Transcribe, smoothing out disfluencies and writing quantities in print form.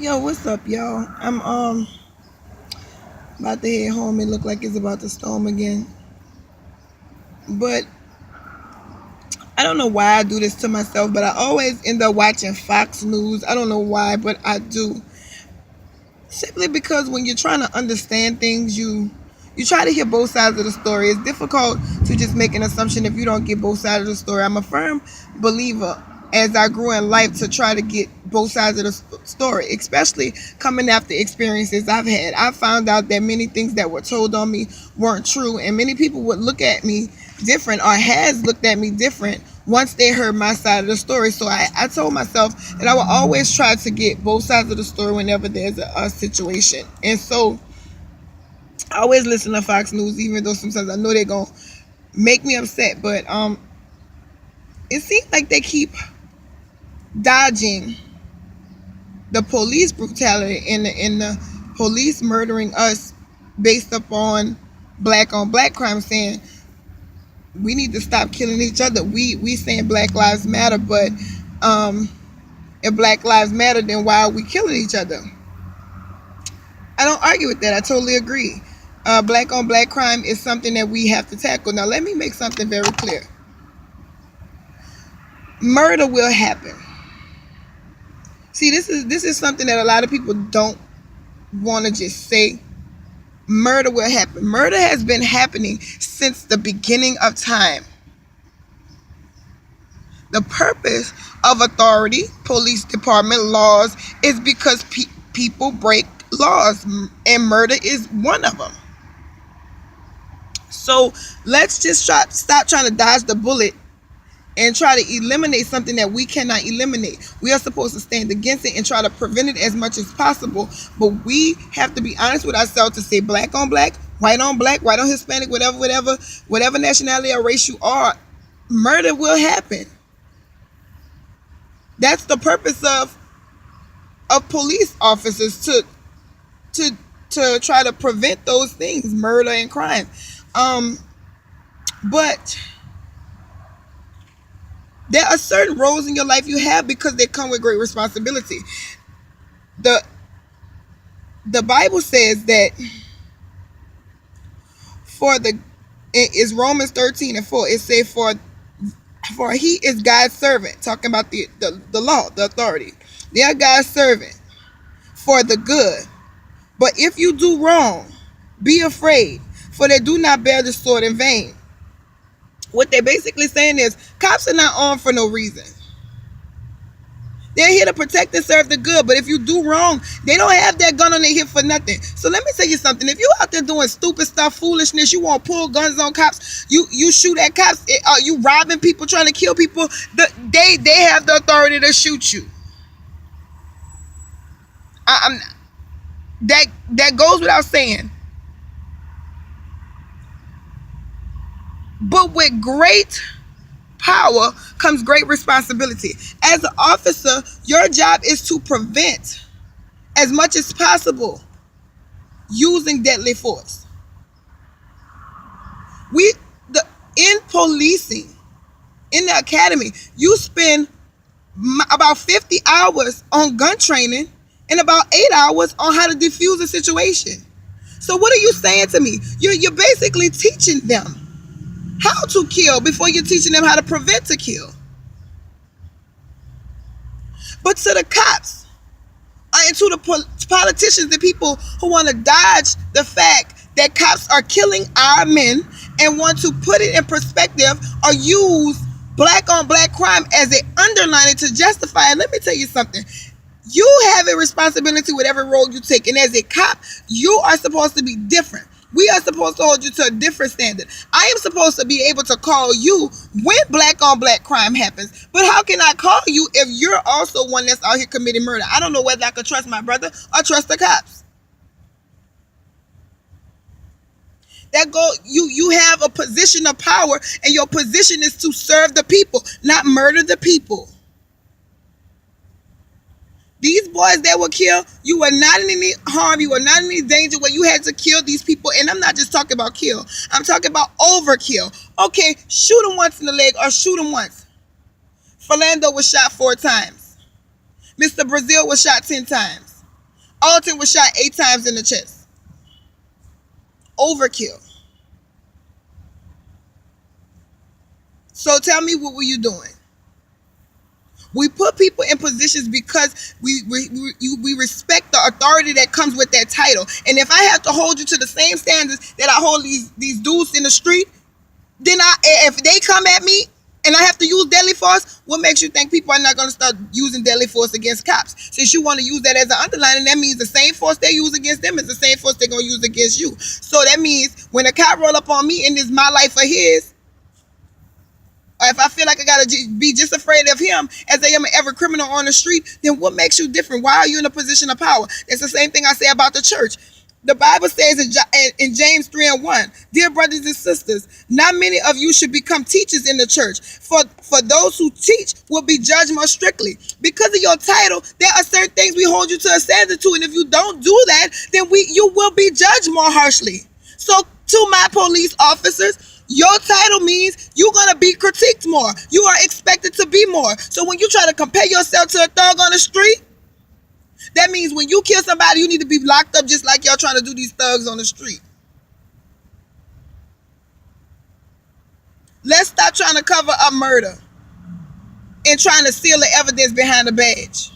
Yo, what's up, y'all? I'm about to head home. It look like it's about to storm again. But I don't know why I do this to myself, but I always end up watching Fox News. I don't know why, but I do. Simply because when you're trying to understand things, you try to hear both sides of the story. It's difficult to just make an assumption if you don't get both sides of the story. I'm a firm believer as I grew in life to try to get both sides of the story, especially coming after experiences I've had. I found out that many things that were told on me weren't true, and many people would look at me different or has looked at me different once they heard my side of the story. So I told myself that I will always try to get both sides of the story whenever there's a situation. And so I always listen to Fox News, even though sometimes I know they're going to make me upset. But it seems like they keep dodging the police brutality and the police murdering us based upon black on black crime, saying we need to stop killing each other. We saying Black Lives Matter, but if Black Lives Matter, then why are we killing each other? I don't argue with that. I totally agree. Black on black crime is something that we have to tackle. Now, let me make something very clear. Murder will happen. See, this is something that a lot of people don't want to just say. Murder will happen. Murder has been happening since the beginning of time. The purpose of authority, police department, laws is because people break laws, and murder is one of them. So let's just stop trying to dodge the bullet and try to eliminate something that we cannot eliminate. We are supposed to stand against it and try to prevent it as much as possible. But we have to be honest with ourselves to say black on black, white on Hispanic, whatever nationality or race you are, murder will happen. That's the purpose of police officers to try to prevent those things, murder and crime. But there are certain roles in your life you have because they come with great responsibility. The the Bible says that for the it is Romans 13:4. It says for he is God's servant, talking about the law, the authority. They are God's servant for the good. But if you do wrong, be afraid, for they do not bear the sword in vain. What they're basically saying is cops are not armed for no reason. They're here to protect and serve the good. But if you do wrong, they don't have that gun on their hip for nothing. So let me tell you something. If you out there doing stupid stuff, foolishness, you want to pull guns on cops, you shoot at cops, you robbing people, trying to kill people, they have the authority to shoot you. I'm that goes without saying. But with great power comes great responsibility. As an officer, your job is to prevent as much as possible using deadly force. In policing, in the academy, you spend about 50 hours on gun training and about 8 hours on how to defuse a situation. So what are you saying to me? You're basically teaching them how to kill before you're teaching them how to prevent to kill. But to the cops and to the politicians, the people who want to dodge the fact that cops are killing our men and want to put it in perspective or use black on black crime as an underlining to justify it, let me tell you something. You have a responsibility with every role you take, and as a cop, you are supposed to be different. We are supposed to hold you to a different standard. I am supposed to be able to call you when black on black crime happens. But how can I call you if you're also one that's out here committing murder? I don't know whether I could trust my brother or trust the cops. You have a position of power, and your position is to serve the people, not murder the people. These boys that were killed, you were not in any harm, you were not in any danger where you had to kill these people. And I'm not just talking about kill, I'm talking about overkill. Okay, shoot him once in the leg or shoot him once. Philando was shot 4 times. Mr. Brazil was shot 10 times. Alton was shot 8 times in the chest. Overkill. So tell me, what were you doing? We put people in positions because we respect the authority that comes with that title. And if I have to hold you to the same standards that I hold these dudes in the street, then if they come at me and I have to use deadly force, what makes you think people are not going to start using deadly force against cops? Since you want to use that as an underlining, that means the same force they use against them is the same force they're going to use against you. So that means when a cop roll up on me and it's my life or his, or if I feel like I gotta be just afraid of him as I am of every criminal on the street, then what makes you different? Why are you in a position of power? It's the same thing I say about the church. The Bible says in James 3:1, dear brothers and sisters, not many of you should become teachers in the church. For those who teach will be judged more strictly. Because of your title, there are certain things we hold you to a standard to, and if you don't do that, then you will be judged more harshly. So to my police officers, your title means you're going to be critiqued more. You are expected to be more. So when you try to compare yourself to a thug on the street, that means when you kill somebody, you need to be locked up just like y'all trying to do these thugs on the street. Let's stop trying to cover up murder and trying to steal the evidence behind the badge.